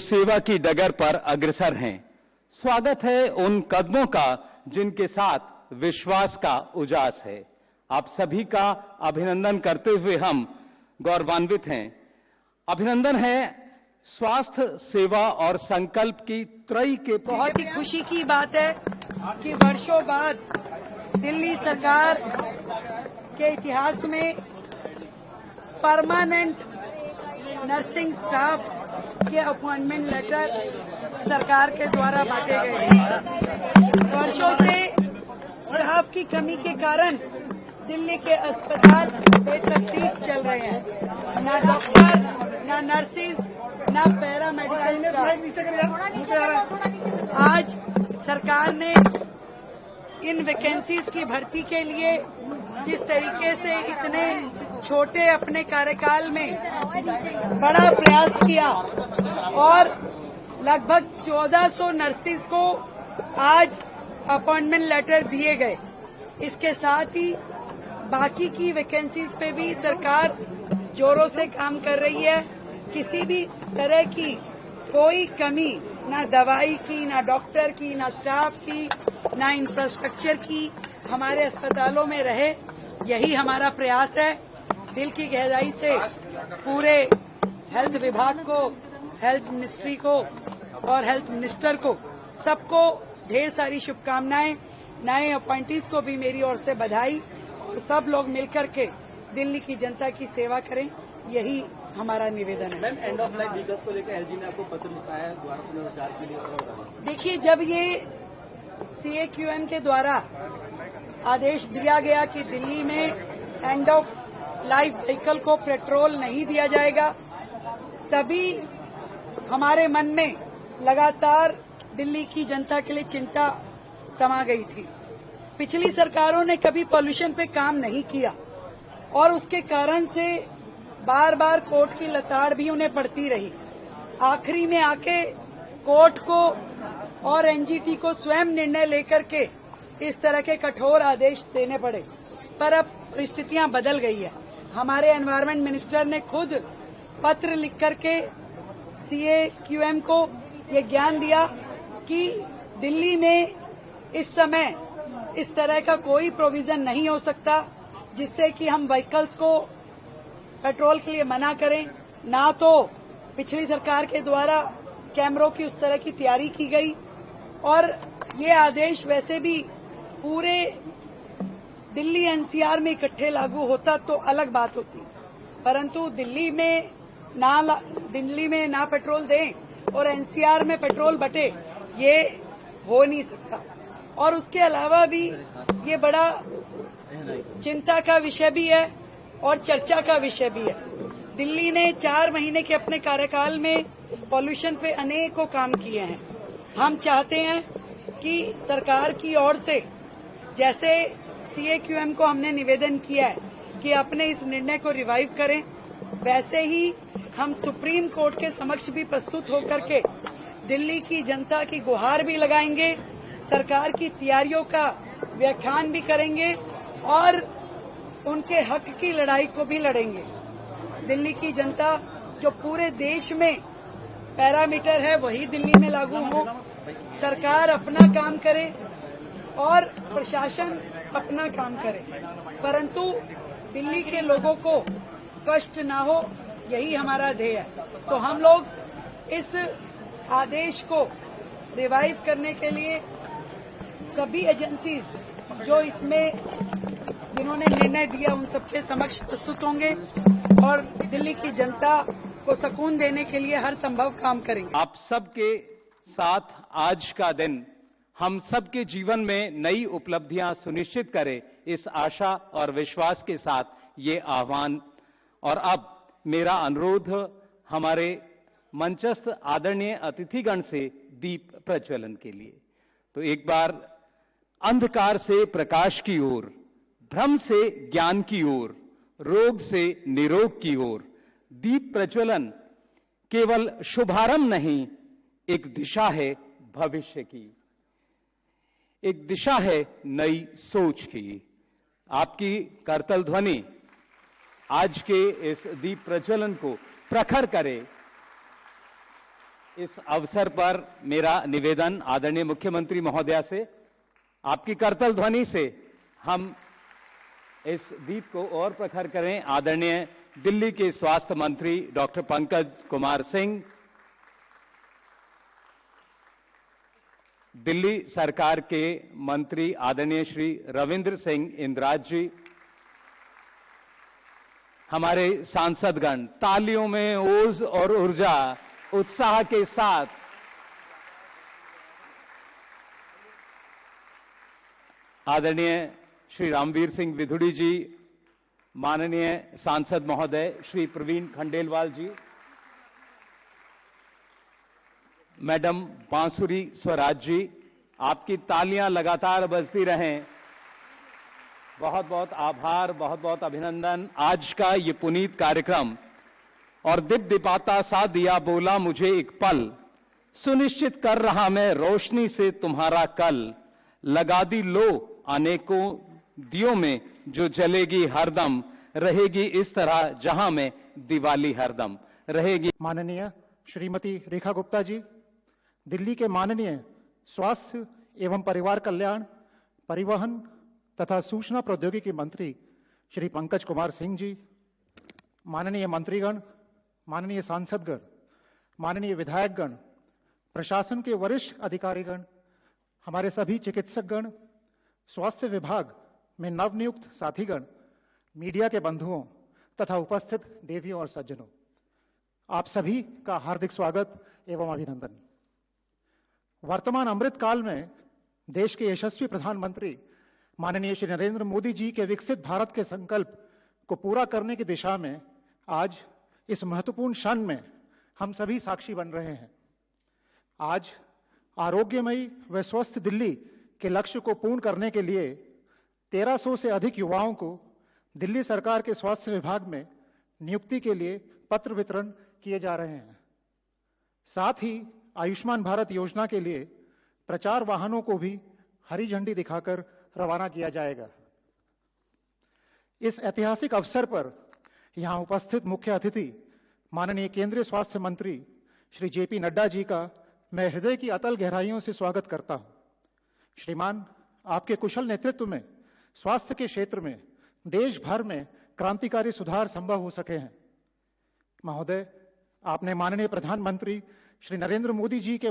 सेवा की डगर पर अग्रसर हैं। स्वागत है उन कदमों का जिनके साथ विश्वास का उजास है। आप सभी का अभिनंदन करते हुए हम गौरवान्वित हैं। अभिनंदन है स्वास्थ्य सेवा और संकल्प की त्रयी के। बहुत ही खुशी की बात है कि वर्षों बाद दिल्ली सरकार के इतिहास में परमानेंट नर्सिंग स्टाफ के अपॉइंटमेंट लेटर सरकार के द्वारा बांटे गए हैं। वर्षों से स्टाफ की कमी के कारण दिल्ली के अस्पताल बेतरतीब चल रहे हैं। ना डॉक्टर, ना नर्सिस, ना पैरामेडिकल स्टाफ। आज सरकार ने इन वैकेंसीज की भर्ती के लिए जिस तरीके से इतने छोटे अपने कार्यकाल में बड़ा प्रयास किया और लगभग 1400 नर्सिस को आज अपॉइंटमेंट लेटर दिए गए। इसके साथ ही बाकी की वैकेंसीज पे भी सरकार जोरों से काम कर रही है। किसी भी तरह की कोई कमी ना दवाई की, ना डॉक्टर की, ना स्टाफ की, ना इंफ्रास्ट्रक्चर की हमारे अस्पतालों में रहे, यही हमारा प्रयास है। दिल की गहराई से पूरे हेल्थ विभाग को, हेल्थ मिनिस्ट्री को और हेल्थ मिनिस्टर को सबको ढेर सारी शुभकामनाएं। नए अपॉइंटीज को भी मेरी ओर से बधाई और सब लोग मिलकर के दिल्ली की जनता की सेवा करें, यही हमारा निवेदन है। Ma'am, end of life vehicles को लेकर एलजी ने आपको पत्र लिखा है द्वारा पुनर्विचार के लिए। देखिए, जब ये CAQM के द्वारा आदेश दिया गया कि दिल्ली में एंड ऑफ लाइफ व्हीकल को पेट्रोल नहीं दिया जाएगा, तभी हमारे मन में लगातार दिल्ली की जनता के लिए चिंता समा गई थी। पिछली सरकारों ने कभी पॉल्यूशन पे काम नहीं किया और उसके कारण से बार बार कोर्ट की लताड़ भी उन्हें पड़ती रही। आखिरी में आके कोर्ट को और एनजीटी को स्वयं निर्णय लेकर के इस तरह के कठोर आदेश देने पड़े। पर अब परिस्थितियां बदल गई है। हमारे एनवायरमेंट मिनिस्टर ने खुद पत्र लिख करके CAQM को ये ज्ञान दिया कि दिल्ली में इस समय इस तरह का कोई प्रोविजन नहीं हो सकता जिससे कि हम व्हीकल्स को पेट्रोल के लिए मना करें। ना तो पिछली सरकार के द्वारा कैमरों की उस तरह की तैयारी की गई और ये आदेश वैसे भी पूरे दिल्ली NCR में इकट्ठे लागू होता तो अलग बात होती, परंतु दिल्ली में ना पेट्रोल दें और NCR में पेट्रोल बटे, ये हो नहीं सकता। और उसके अलावा भी ये बड़ा चिंता का विषय भी है और चर्चा का विषय भी है। दिल्ली ने 4 महीने के अपने कार्यकाल में पॉल्यूशन पे अनेकों काम किए हैं। हम चाहते हैं कि सरकार की ओर से जैसे CAQM को हमने निवेदन किया है कि अपने इस निर्णय को रिवाइव करें, वैसे ही हम सुप्रीम कोर्ट के समक्ष भी प्रस्तुत होकर के दिल्ली की जनता की गुहार भी लगाएंगे, सरकार की तैयारियों का व्याख्यान भी करेंगे और उनके हक की लड़ाई को भी लड़ेंगे। दिल्ली की जनता जो पूरे देश में पैरामीटर है वही दिल्ली में लागू हो, सरकार अपना काम करे और प्रशासन अपना काम करे, परंतु दिल्ली के लोगों को कष्ट ना हो, यही हमारा ध्येय है। तो हम लोग इस आदेश को रिवाइव करने के लिए सभी एजेंसीज जो इसमें जिन्होंने निर्णय दिया उन सबके समक्ष प्रस्तुत होंगे और दिल्ली की जनता को सुकून देने के लिए हर संभव काम करेंगे। आप सबके साथ आज का दिन हम सबके जीवन में नई उपलब्धियां सुनिश्चित करे, इस आशा और विश्वास के साथ ये आह्वान। और अब मेरा अनुरोध हमारे मंचस्थ आदरणीय अतिथिगण से दीप प्रज्वलन के लिए। तो एक बार अंधकार से प्रकाश की ओर, भ्रम से ज्ञान की ओर, रोग से निरोग की ओर दीप प्रज्वलन केवल शुभारंभ नहीं, एक दिशा है भविष्य की, एक दिशा है नई सोच की। आपकी करतल ध्वनि आज के इस दीप प्रज्वलन को प्रखर करे। इस अवसर पर मेरा निवेदन आदरणीय मुख्यमंत्री महोदया से, आपकी करतल ध्वनि से हम इस दीप को और प्रखर करें। आदरणीय दिल्ली के स्वास्थ्य मंत्री डॉक्टर पंकज कुमार सिंह, दिल्ली सरकार के मंत्री आदरणीय श्री रविंद्र सिंह इंद्राज जी, हमारे सांसदगण तालियों में ओज और ऊर्जा उत्साह के साथ आदरणीय श्री रामवीर सिंह विधुड़ी जी, माननीय सांसद महोदय श्री प्रवीण खंडेलवाल जी, मैडम बांसुरी स्वराज जी, आपकी तालियां लगातार बजती रहें। बहुत बहुत आभार, बहुत बहुत अभिनंदन। आज का ये पुनीत कार्यक्रम और दीप्तिपाता सा दिया बोला मुझे एक पल, सुनिश्चित कर रहा मैं रोशनी से तुम्हारा कल, लगा दी लो अनेकों दियों में जो जलेगी हरदम, रहेगी इस तरह जहां में दिवाली हरदम रहेगी। माननीय श्रीमती रेखा गुप्ता जी, दिल्ली के माननीय स्वास्थ्य एवं परिवार कल्याण, परिवहन तथा सूचना प्रौद्योगिकी मंत्री श्री पंकज कुमार सिंह जी, माननीय मंत्रीगण, माननीय सांसदगण, माननीय विधायकगण, प्रशासन के वरिष्ठ अधिकारीगण, हमारे सभी चिकित्सकगण, स्वास्थ्य विभाग में नवनियुक्त साथीगण, मीडिया के बंधुओं तथा उपस्थित देवियों और सज्जनों, आप सभी का हार्दिक स्वागत एवं अभिनंदन। वर्तमान अमृत काल में देश के यशस्वी प्रधानमंत्री माननीय श्री नरेंद्र मोदी जी के विकसित भारत के संकल्प को पूरा करने की दिशा में आज इस महत्वपूर्ण क्षण में हम सभी साक्षी बन रहे हैं। आज आरोग्यमयी व स्वस्थ दिल्ली के लक्ष्य को पूर्ण करने के लिए 1300 से अधिक युवाओं को दिल्ली सरकार के स्वास्थ्य विभाग में नियुक्ति के लिए पत्र वितरण किए जा रहे हैं। साथ ही आयुष्मान भारत योजना के लिए प्रचार वाहनों को भी हरी झंडी दिखाकर रवाना किया जाएगा। इस ऐतिहासिक अवसर पर यहां उपस्थित मुख्य अतिथि माननीय केंद्रीय स्वास्थ्य मंत्री श्री जेपी नड्डा जी का मैं हृदय की अतल गहराइयों से स्वागत करता हूं। श्रीमान, आपके कुशल नेतृत्व में स्वास्थ्य के क्षेत्र में देश भर में क्रांतिकारी सुधार संभव हो सके हैं। महोदय, आपने माननीय प्रधानमंत्री श्री नरेंद्र मोदी जी के